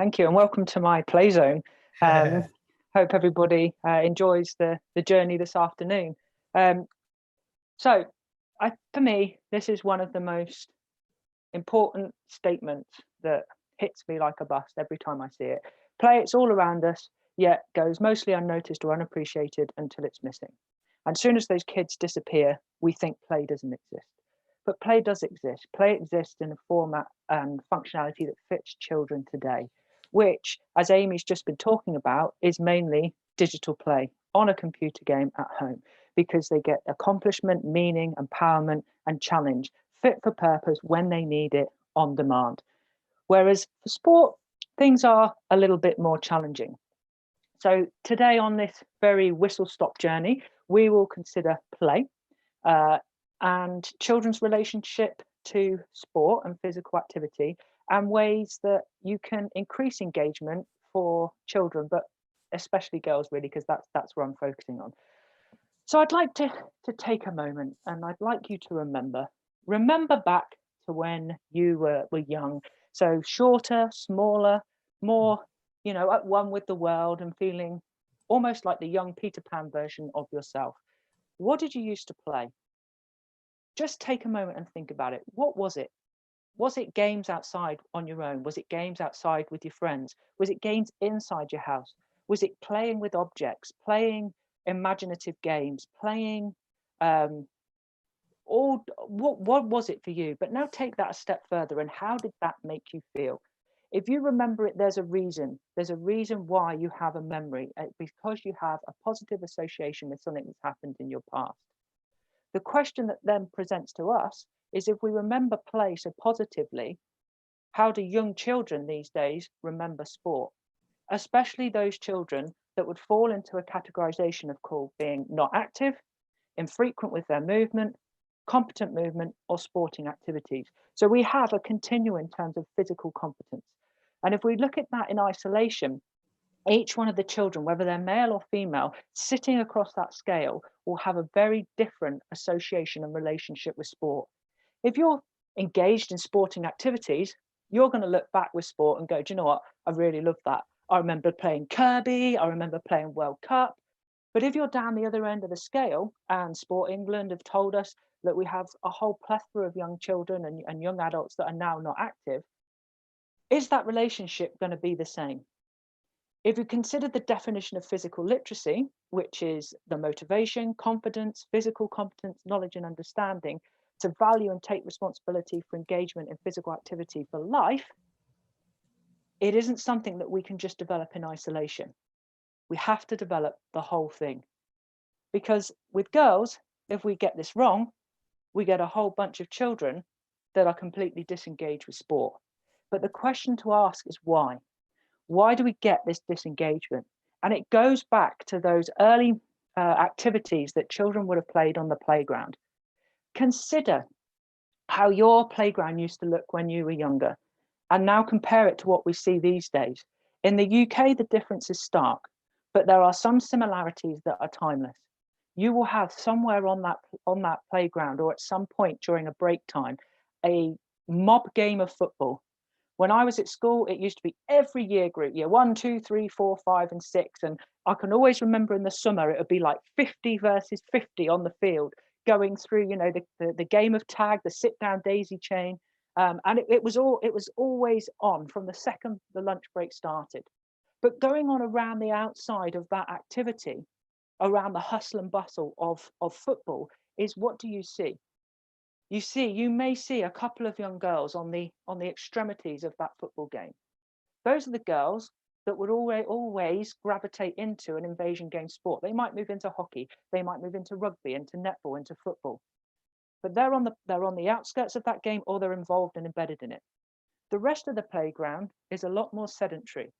Thank you, and welcome to my play zone. Hope everybody enjoys the journey this afternoon. So, for me, this is one of the most important statements that hits me like a bus every time I see it. Play, it's all around us, yet goes mostly unnoticed or unappreciated until it's missing. And as soon as those kids disappear, we think play doesn't exist. But play does exist. Play exists in a format and functionality that fits children today, which, as Amy's just been talking about, is mainly digital play on a computer game at home, because they get accomplishment, meaning, empowerment, and challenge, fit for purpose when they need it on demand. Whereas for sport, things are a little bit more challenging. So today on this very whistle-stop journey, we will consider play and children's relationship to sport and physical activity, and ways that you can increase engagement for children, but especially girls, really, because that's where I'm focusing on. So I'd like to take a moment, and I'd like you to remember back to when you were young. So shorter, smaller, more, at one with the world and feeling almost like the young Peter Pan version of yourself. What did you used to play? Just take a moment and think about it. What was it? Was it games outside on your own? Was it games outside with your friends? Was it games inside your house? Was it playing with objects, playing imaginative games, playing what was it for you? But now take that a step further, and how did that make you feel? If you remember it, there's a reason why you have a memory, because you have a positive association with something that's happened in your past. The question that then presents to us is, if we remember play so positively, how do young children these days remember sport? Especially those children that would fall into a categorization of called being not active, infrequent with their movement, competent movement, or sporting activities. So we have a continuum in terms of physical competence. And if we look at that in isolation, each one of the children, whether they're male or female, sitting across that scale, will have a very different association and relationship with sport. If you're engaged in sporting activities, you're going to look back with sport and go, do you know what? I really love that. I remember playing Kirby. I remember playing World Cup. But if you're down the other end of the scale, and Sport England have told us that we have a whole plethora of young children and young adults that are now not active, is that relationship going to be the same? If you consider the definition of physical literacy, which is the motivation, confidence, physical competence, knowledge, and understanding to value and take responsibility for engagement in physical activity for life, it isn't something that we can just develop in isolation. We have to develop the whole thing. Because with girls, if we get this wrong, we get a whole bunch of children that are completely disengaged with sport. But the question to ask is why? Why do we get this disengagement? And it goes back to those early activities that children would have played on the playground. Consider how your playground used to look when you were younger, and now compare it to what we see these days. In the UK, the difference is stark, but there are some similarities that are timeless. You will have somewhere on that playground, or at some point during a break time, a mob game of football. When I was at school, it used to be every year group, year 1, 2, 3, 4, 5, and 6. And I can always remember in the summer, it would be like 50 versus 50 on the field, going through, the game of tag, the sit down daisy chain. And it was always on from the second the lunch break started. But going on around the outside of that activity, around the hustle and bustle of football, is, what do you see? You may see a couple of young girls on the extremities of that football game. Those are the girls that would always gravitate into an invasion game sport. They might move into hockey, they might move into rugby, into netball, into football. But they're on the outskirts of that game, or they're involved and embedded in it. The rest of the playground is a lot more sedentary.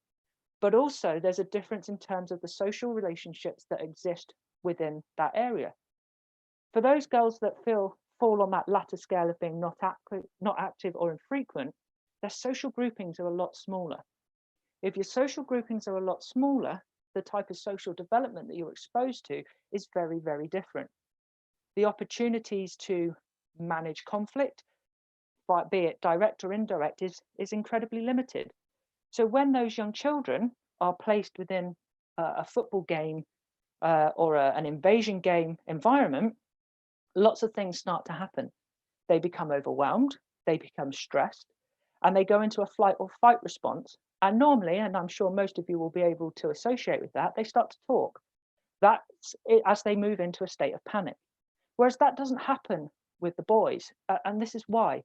But also there's a difference in terms of the social relationships that exist within that area. For those girls that fall on that latter scale of being not active or infrequent, their social groupings are a lot smaller. If your social groupings are a lot smaller, the type of social development that you're exposed to is very, very different. The opportunities to manage conflict, be it direct or indirect, is incredibly limited. So when those young children are placed within a football game or an invasion game environment, lots of things start to happen. They become overwhelmed, they become stressed, and they go into a flight or fight response. And normally, and I'm sure most of you will be able to associate with that, they start to talk. That's it, as they move into a state of panic. Whereas that doesn't happen with the boys. And this is why.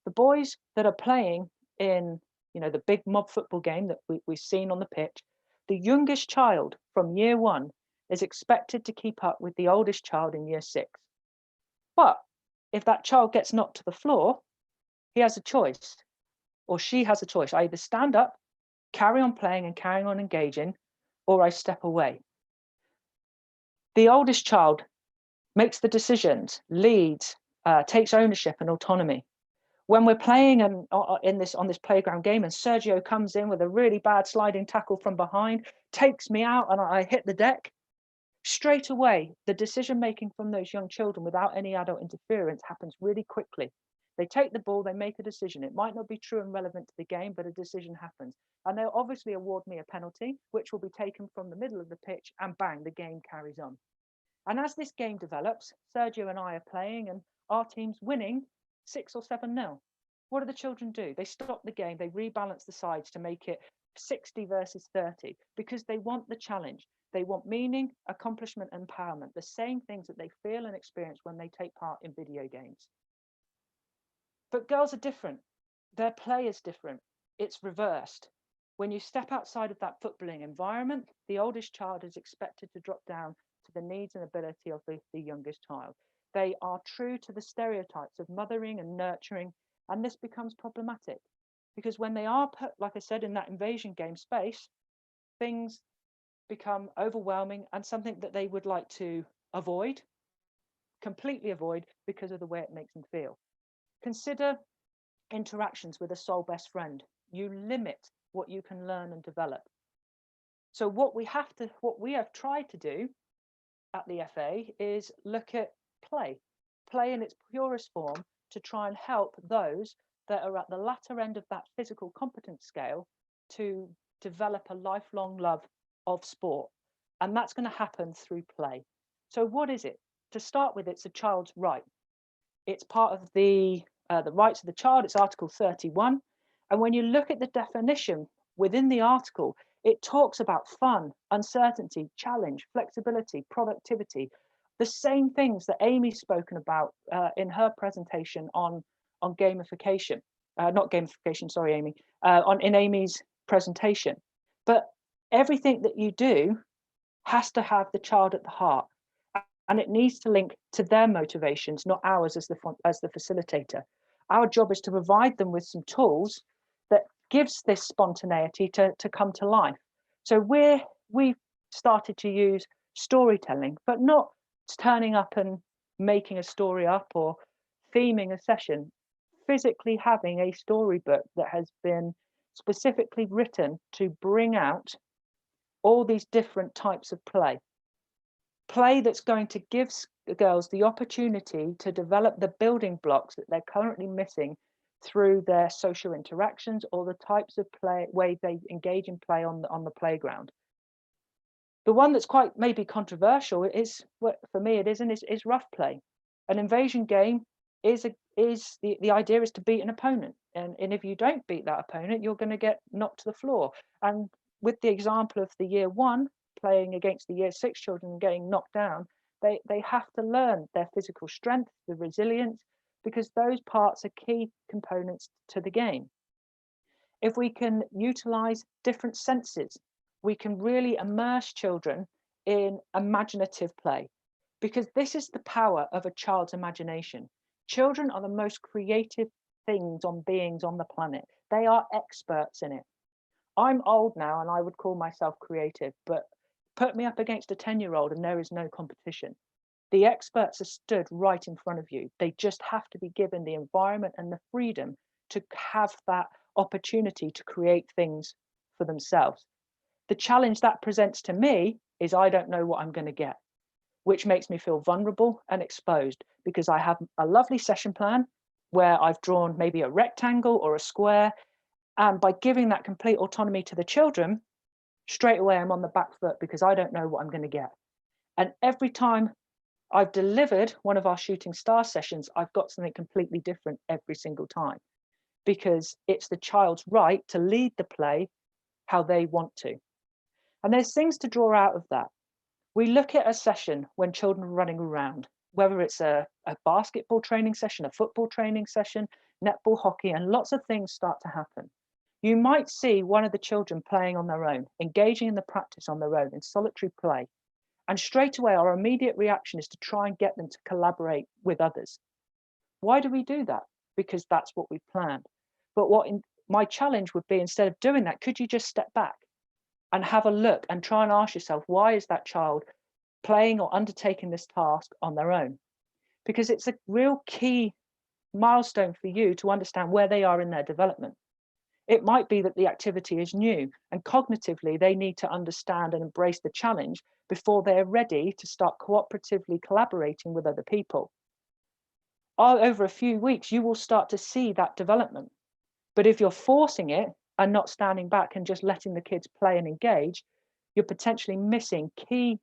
The boys that are playing in, the big mob football game that we've seen on the pitch, the youngest child from year 1 is expected to keep up with the oldest child in year 6. But if that child gets knocked to the floor, he has a choice, or she has a choice. I either stand up, carry on playing and carrying on engaging, or I step away. The oldest child makes the decisions, leads, takes ownership and autonomy. When we're playing on this playground game and Sergio comes in with a really bad sliding tackle from behind, takes me out and I hit the deck, straight away, the decision making from those young children without any adult interference happens really quickly. They take the ball, they make a decision. It might not be true and relevant to the game, but a decision happens. And they'll obviously award me a penalty, which will be taken from the middle of the pitch, and bang, the game carries on. And as this game develops, Sergio and I are playing and our team's winning 6 or 7-0. What do the children do? They stop the game, they rebalance the sides to make it 60 versus 30 because they want the challenge. They want meaning, accomplishment, empowerment, the same things that they feel and experience when they take part in video games. But girls are different. Their play is different. It's reversed. When you step outside of that footballing environment, the oldest child is expected to drop down to the needs and ability of the youngest child. They are true to the stereotypes of mothering and nurturing, and this becomes problematic because when they are put, like I said, in that invasion game space, things become overwhelming and something that they would like to avoid, completely avoid, because of the way it makes them feel. Consider interactions with a soul best friend. You limit what you can learn and develop. So what we have tried to do at the FA is look at play in its purest form to try and help those that are at the latter end of that physical competence scale to develop a lifelong love of sport. And that's going to happen through play. So what is it? To start with, it's a child's right. It's part of the rights of the child. It's Article 31. And when you look at the definition within the article, it talks about fun, uncertainty, challenge, flexibility, productivity, the same things that Amy's spoken about in her presentation on gamification. Not gamification, sorry, Amy, in Amy's presentation. But everything that you do has to have the child at the heart, and it needs to link to their motivations, not ours as the facilitator. Our job is to provide them with some tools that gives this spontaneity to come to life. So we've started to use storytelling, but not turning up and making a story up or theming a session, physically having a storybook that has been specifically written to bring out all these different types of play that's going to give girls the opportunity to develop the building blocks that they're currently missing through their social interactions or the types of way they engage in play on the playground. The one that's quite maybe controversial is, what for me it isn't, is rough play. An invasion game is the idea is to beat an opponent, and if you don't beat that opponent, you're going to get knocked to the floor. And with the example of the year 1 playing against the year 6 children and getting knocked down, they have to learn their physical strength, the resilience, because those parts are key components to the game. If we can utilize different senses, we can really immerse children in imaginative play, because this is the power of a child's imagination. Children are the most creative beings on the planet. They are experts in it. I'm old now and I would call myself creative, but put me up against a 10-year-old and there is no competition. The experts are stood right in front of you. They just have to be given the environment and the freedom to have that opportunity to create things for themselves. The challenge that presents to me is I don't know what I'm going to get, which makes me feel vulnerable and exposed, because I have a lovely session plan where I've drawn maybe a rectangle or a square, And by giving that complete autonomy to the children, straight away I'm on the back foot because I don't know what I'm going to get. And every time I've delivered one of our shooting star sessions, I've got something completely different every single time, because it's the child's right to lead the play how they want to. And there's things to draw out of that. We look at a session when children are running around, whether it's a basketball training session, a football training session, netball, hockey, and lots of things start to happen. You might see one of the children playing on their own, engaging in the practice on their own in solitary play. And straight away, our immediate reaction is to try and get them to collaborate with others. Why do we do that? Because that's what we planned. But my challenge would be, instead of doing that, could you just step back and have a look and try and ask yourself, why is that child playing or undertaking this task on their own? Because it's a real key milestone for you to understand where they are in their development. It might be that the activity is new and cognitively they need to understand and embrace the challenge before they're ready to start cooperatively collaborating with other people. Over a few weeks, you will start to see that development. But if you're forcing it and not standing back and just letting the kids play and engage, you're potentially missing key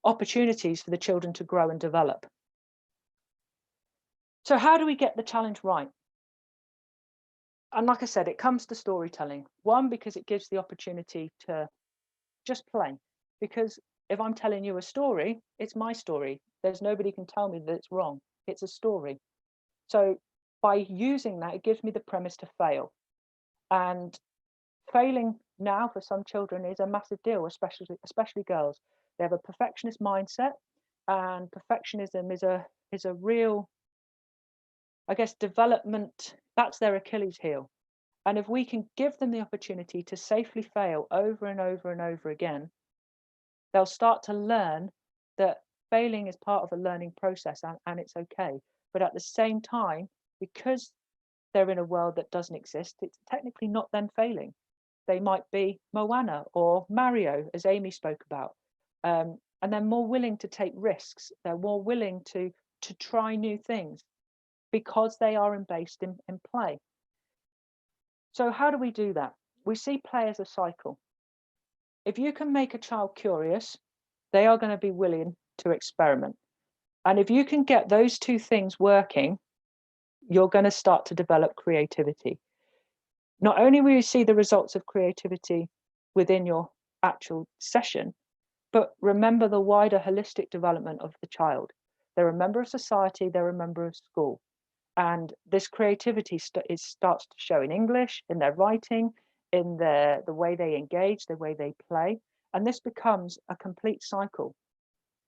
opportunities for the children to grow and develop. So how do we get the challenge right? And like I said, it comes to storytelling. One, because it gives the opportunity to just play. Because if I'm telling you a story, it's my story. There's nobody can tell me that it's wrong. It's a story. So by using that, it gives me the premise to fail. And failing now for some children is a massive deal, especially girls. They have a perfectionist mindset, and perfectionism is a real, I guess, development. That's their Achilles heel. And if we can give them the opportunity to safely fail over and over and over again, they'll start to learn that failing is part of a learning process, and it's okay. But at the same time, because they're in a world that doesn't exist, it's technically not them failing. They might be Moana or Mario, as Amy spoke about. And they're more willing to take risks. They're more willing to try new things because they are based in play. So how do we do that? We see play as a cycle. If you can make a child curious, they are going to be willing to experiment. And if you can get those two things working, you're going to start to develop creativity. Not only will you see the results of creativity within your actual session, but remember the wider holistic development of the child. They're a member of society, they're a member of school. And this creativity starts to show in English, in their writing, in the way they engage, the way they play. And this becomes a complete cycle.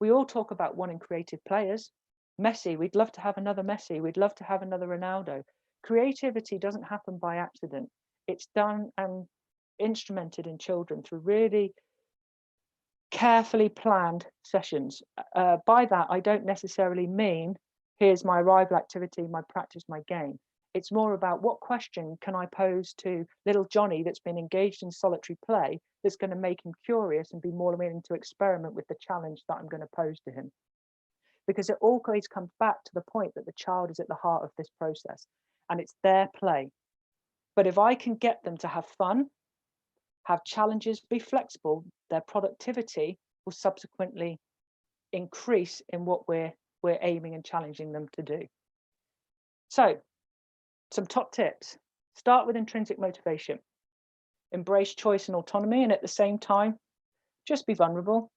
We all talk about wanting creative players. Messi, we'd love to have another Messi. We'd love to have another Ronaldo. Creativity doesn't happen by accident. It's done and instrumented in children through really carefully planned sessions. By that, I don't necessarily mean, here's my arrival activity, my practice, my game. It's more about, what question can I pose to little Johnny that's been engaged in solitary play that's going to make him curious and be more willing to experiment with the challenge that I'm going to pose to him. Because it always comes back to the point that the child is at the heart of this process and it's their play. But if I can get them to have fun, have challenges, be flexible, their productivity will subsequently increase in what we're aiming and challenging them to do. So, some top tips. Start with intrinsic motivation. Embrace choice and autonomy, and at the same time, just be vulnerable.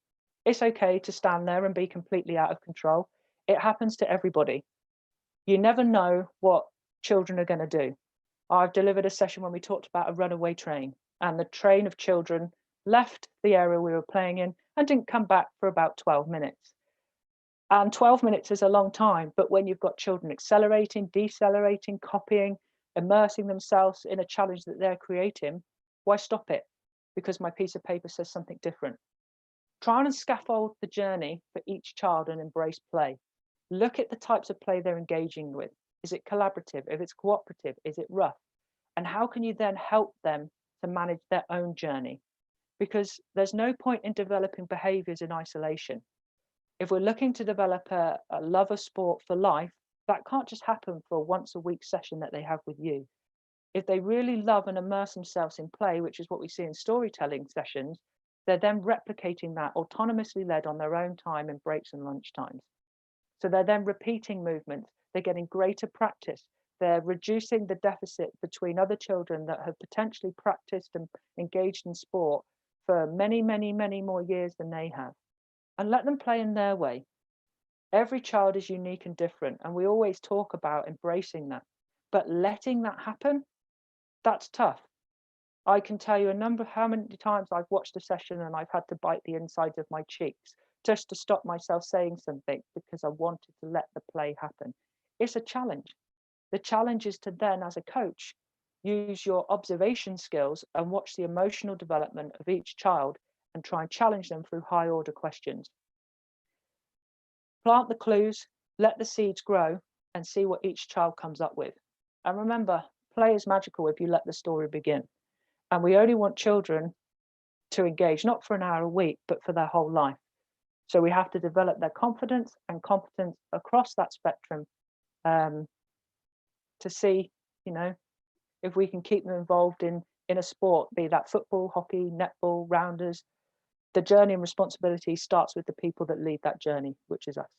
It's okay to stand there and be completely out of control. It happens to everybody. You never know what children are going to do. I've delivered a session when we talked about a runaway train, and the train of children left the area we were playing in and didn't come back for about 12 minutes. And 12 minutes is a long time, but when you've got children accelerating, decelerating, copying, immersing themselves in a challenge that they're creating, why stop it? Because my piece of paper says something different. Try and scaffold the journey for each child and embrace play. Look at the types of play they're engaging with. Is it collaborative? If it's cooperative, is it rough? And how can you then help them to manage their own journey? Because there's no point in developing behaviors in isolation. If we're looking to develop a love of sport for life, that can't just happen for a once a week session that they have with you. If they really love and immerse themselves in play, which is what we see in storytelling sessions, they're then replicating that autonomously led on their own time in breaks and lunch times. So they're then repeating movements, they're getting greater practice, they're reducing the deficit between other children that have potentially practiced and engaged in sport for many, many, many more years than they have. And let them play in their way. Every child is unique and different, and we always talk about embracing that. But letting that happen, that's tough. I can tell you how many times I've watched a session and I've had to bite the insides of my cheeks just to stop myself saying something because I wanted to let the play happen. It's a challenge. The challenge is to then, as a coach, use your observation skills and watch the emotional development of each child and try and challenge them through high order questions. Plant the clues, let the seeds grow, and see what each child comes up with. And remember, play is magical if you let the story begin. And we only want children to engage, not for an hour a week, but for their whole life. So we have to develop their confidence and competence across that spectrum to see, if we can keep them involved in a sport, be that football, hockey, netball, rounders. The journey and responsibility starts with the people that lead that journey, which is us.